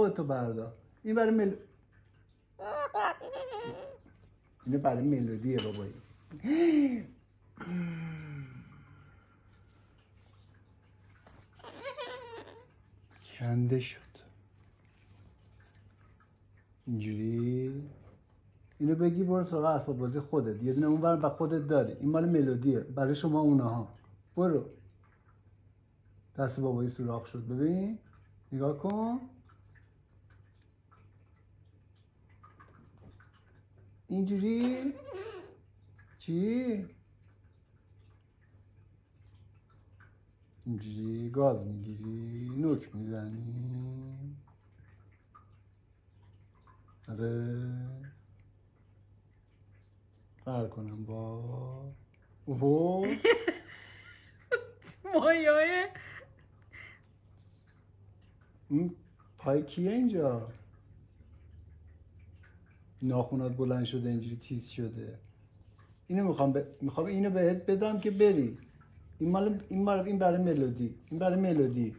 خودتو بردار. این برای اینو برای ملودیه بابایی. کنده شد اینجوری. اینو بگی برو سراغ اسباب بازی خودت، یه دونه اونور با خودت داری، این مال ملودیه برای شما اونها. برو. دست بابایی سوراخ شد، ببین نگاه کن. اینجوری چی؟ اینجوری گاز میگیری، نوک میزنی. آره قرار کنم با اوهو مایای این پای کیه اینجا؟ ناخونات بلند شده اینجوری تیز شده. اینو میخوام اینو بهت بدم که بری. این برای ملودی، این برای ملودی،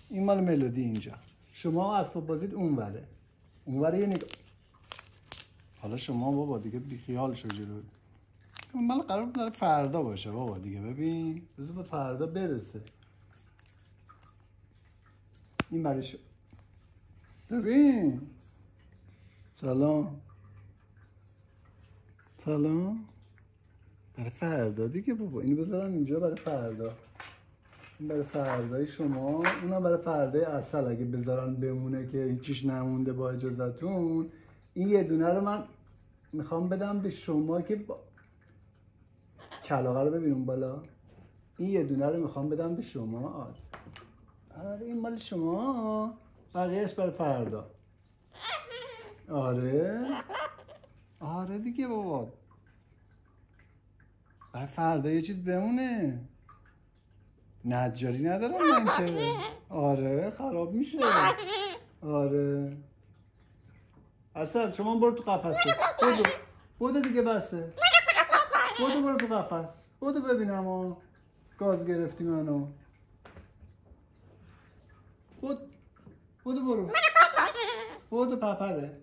این مال ملودی. اینجا شما اسباب بازیت اونوره، اونوره یه نگاه. حالا شما بابا دیگه بیخیال شو جلو. مال قرار بود داره فردا باشه بابا دیگه. ببین بذار به فردا برسه. این برای شما. ببین سلام برای فردا دیگه بابا. اینو بذارم اینجا برای فردا. این برای فردای شما، اونم برای فردای اصل اگه بذارن بمونه که هیچیش نمونده با اجازتون. این یه دونه رو من میخوام بدم به شما که کلاغه رو ببینون بالا. این یه دونه رو میخوام بدم به شما. آره این مال شما، بقیهش برای فردا. آره دیگه بابا، برای فردا یه چیز بمونه. نجاری ندارم من که. آره خراب میشه. آره اصل شما برو تو قفسه. بودو دیگه بسه. برو تو قفس. بودو ببینم گاز گرفتی منو. بودو پپره.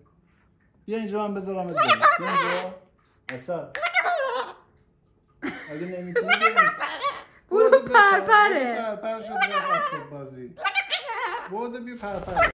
بیا اینجا من بذارم بیا اینجا. اصل اگه نمیتونی بودو پرپره. پرپر شد بازی. بودو بیا پرپره.